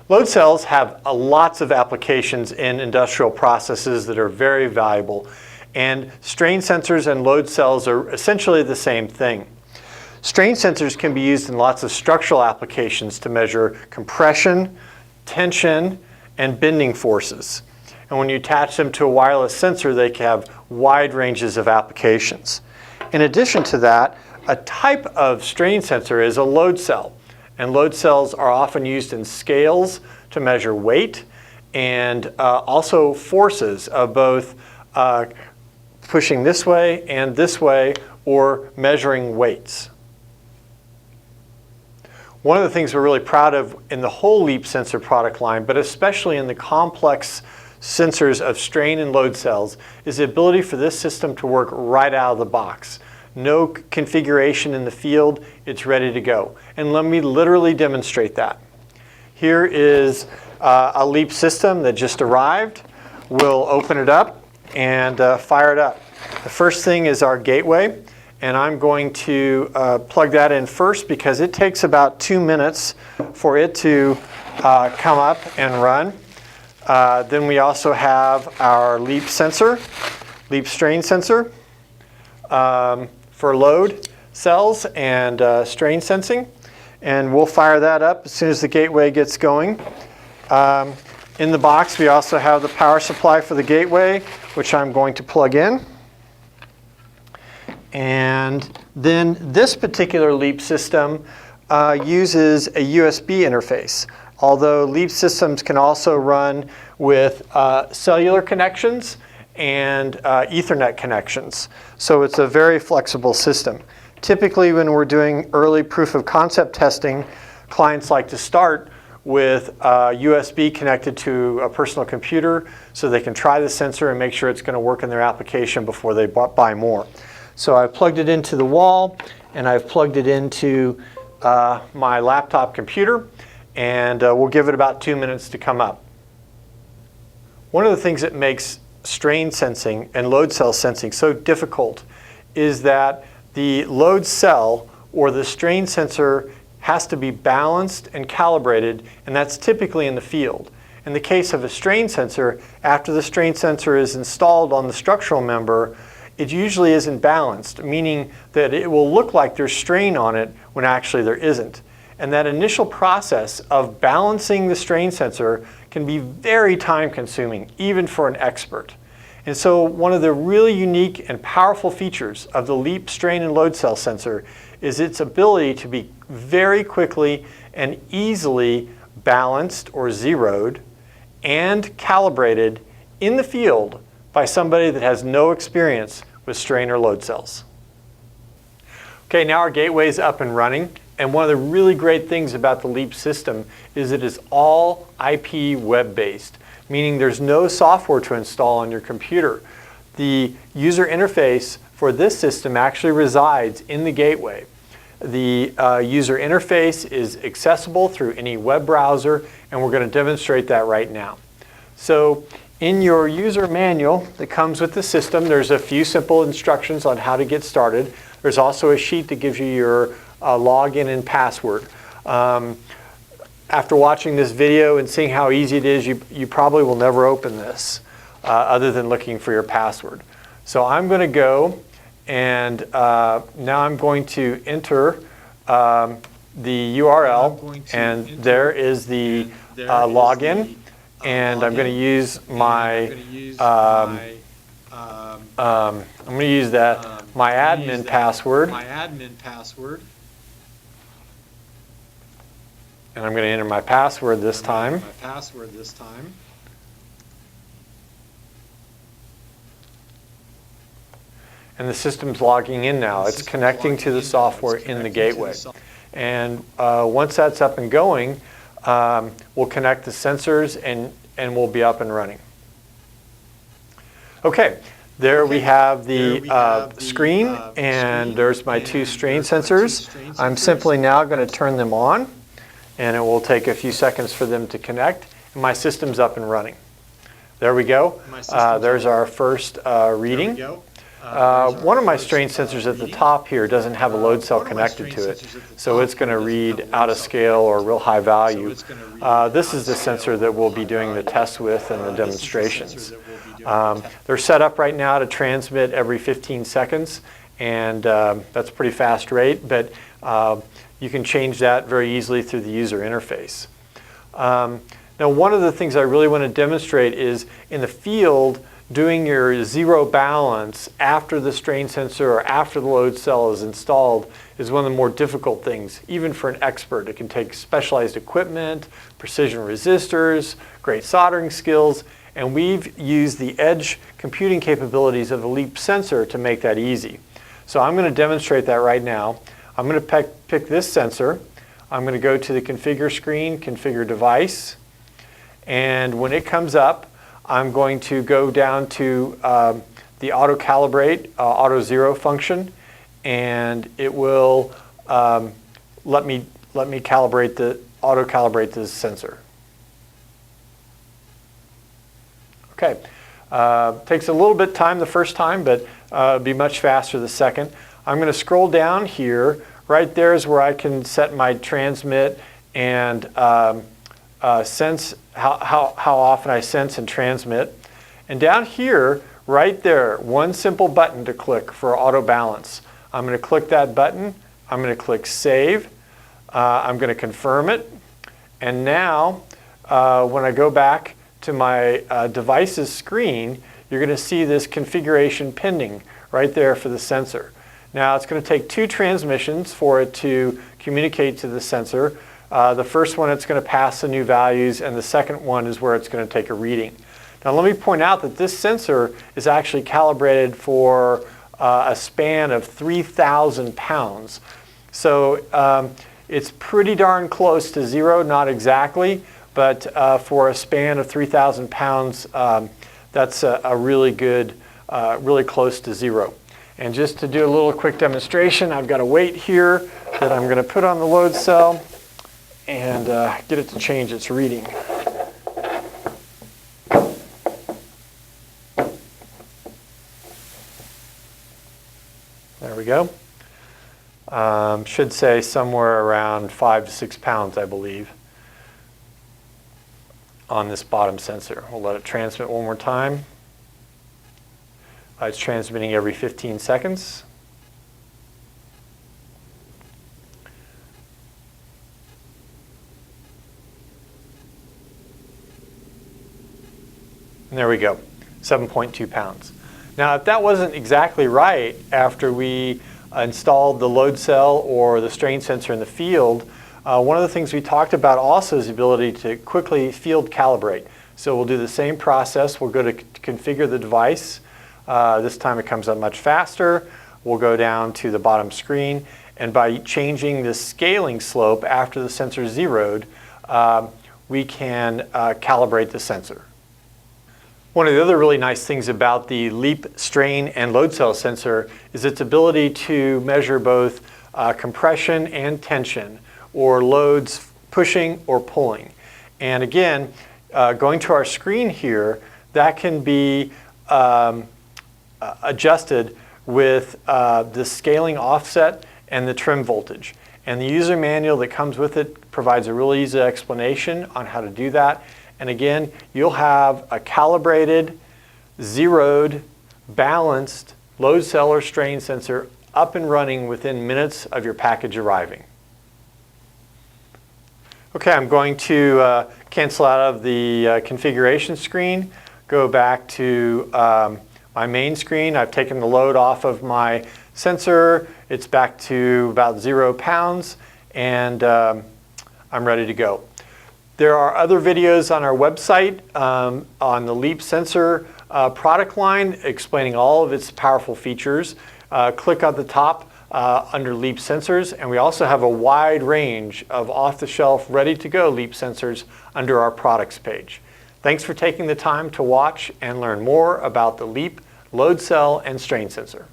Load cells have lots of applications in industrial processes that are very valuable, and strain sensors and load cells are essentially the same thing. Strain sensors can be used in lots of structural applications to measure compression, tension, and bending forces. And when you attach them to a wireless sensor, they can have wide ranges of applications. In addition to that, a type of strain sensor is a load cell. And load cells are often used in scales to measure weight and also forces of both pushing this way and this way, or measuring weights. One of the things we're really proud of in the whole LEAP sensor product line, but especially in the complex sensors of strain and load cells, is the ability for this system to work right out of the box. No configuration in the field, it's ready to go. And let me literally demonstrate that. Here is a LEAP system that just arrived. We'll open it up and fire it up. The first thing is our gateway, and I'm going to plug that in first because it takes about 2 minutes for it to come up and run. Then we also have our LEAP sensor, LEAP strain sensor, for load cells and strain sensing. And we'll fire that up as soon as the gateway gets going. In the box, we also have the power supply for the gateway, which I'm going to plug in. And then this particular LEAP system uses a USB interface. Although LEAP systems can also run with cellular connections and Ethernet connections. So it's a very flexible system. Typically when we're doing early proof of concept testing, clients like to start with USB connected to a personal computer so they can try the sensor and make sure it's going to work in their application before they buy more. So I've plugged it into the wall and I've plugged it into my laptop computer, and we'll give it about 2 minutes to come up. One of the things that makes strain sensing and load cell sensing so difficult is that the load cell or the strain sensor has to be balanced and calibrated, and that's typically in the field. In the case of a strain sensor, after the strain sensor is installed on the structural member, it usually isn't balanced, meaning that it will look like there's strain on it when actually there isn't. And that initial process of balancing the strain sensor can be very time consuming, even for an expert. And so one of the really unique and powerful features of the LEAP strain and load cell sensor is its ability to be very quickly and easily balanced or zeroed and calibrated in the field by somebody that has no experience with strain or load cells. Okay, now our gateway is up and running. And one of the really great things about the LEAP system is it is all IP web-based, meaning there's no software to install on your computer. The user interface for this system actually resides in the gateway. The user interface is accessible through any web browser, and we're going to demonstrate that right now. So in your user manual that comes with the system, there's a few simple instructions on how to get started. There's also a sheet that gives you your login and password. After watching this video and seeing how easy it is, you probably will never open this other than looking for your password. So I'm going to go and now I'm going to enter the URL, and there is the login, and I'm going to use my I'm going to use that my admin password. And I'm going to enter my password this time. And the system's logging in now. It's connecting to the software in the gateway. And once that's up and going, we'll connect the sensors and we'll be up and running. Okay, there we have the screen, and there's my two strain sensors. I'm simply now going to turn them on, and it will take a few seconds for them to connect, and my system's up and running. There we go. There's our first reading. One of my strain sensors at the top here doesn't have a load cell connected to it, so it's going to read out of scale or real high value. This is the sensor that we'll be doing the tests with and the demonstrations. They're set up right now to transmit every 15 seconds, and that's a pretty fast rate, but you can change that very easily through the user interface. Now, one of the things I really want to demonstrate is in the field, doing your zero balance after the strain sensor or after the load cell is installed is one of the more difficult things, even for an expert. It can take specialized equipment, precision resistors, great soldering skills, and we've used the edge computing capabilities of the LEAP sensor to make that easy. So I'm going to demonstrate that right now. I'm going to pick this sensor. I'm going to go to the configure screen, configure device, and when it comes up, I'm going to go down to the auto calibrate, auto zero function, and it will let me auto calibrate this sensor. Okay, takes a little bit of time the first time, but it'll be much faster the second. I'm going to scroll down here. Right there is where I can set my transmit and sense how often I sense and transmit. And down here, right there, one simple button to click for auto balance. I'm going to click that button. I'm going to click save. I'm going to confirm it. And now, when I go back to my device's screen, you're going to see this configuration pending right there for the sensor. Now, it's going to take 2 transmissions for it to communicate to the sensor. The first one, it's going to pass the new values, and the second one is where it's going to take a reading. Now, let me point out that this sensor is actually calibrated for a span of 3,000 pounds. So it's pretty darn close to zero, not exactly, but for a span of 3,000 pounds, that's a really good, really close to zero. And just to do a little quick demonstration, I've got a weight here that I'm going to put on the load cell and get it to change its reading. There we go. Should say somewhere around 5 to 6 pounds, I believe, on this bottom sensor. We'll let it transmit one more time. It's transmitting every 15 seconds. And there we go, 7.2 pounds. Now, if that wasn't exactly right after we installed the load cell or the strain sensor in the field, one of the things we talked about also is the ability to quickly field calibrate. So we'll do the same process. We'll go to configure the device. This time it comes up much faster. We'll go down to the bottom screen, and by changing the scaling slope after the sensor is zeroed, we can calibrate the sensor. One of the other really nice things about the LEAP strain and load cell sensor is its ability to measure both compression and tension, or loads pushing or pulling. And again, going to our screen here, that can be adjusted with the scaling offset and the trim voltage. And the user manual that comes with it provides a really easy explanation on how to do that. And again, you'll have a calibrated, zeroed, balanced load cell or strain sensor up and running within minutes of your package arriving. Okay, I'm going to cancel out of the configuration screen, go back to my main screen. I've taken the load off of my sensor. It's back to about 0 pounds, and I'm ready to go. There are other videos on our website on the LEAP sensor product line explaining all of its powerful features. Click on the top under LEAP sensors, and we also have a wide range of off-the-shelf, ready-to-go LEAP sensors under our products page. Thanks for taking the time to watch and learn more about the LEAP load cell and strain sensor.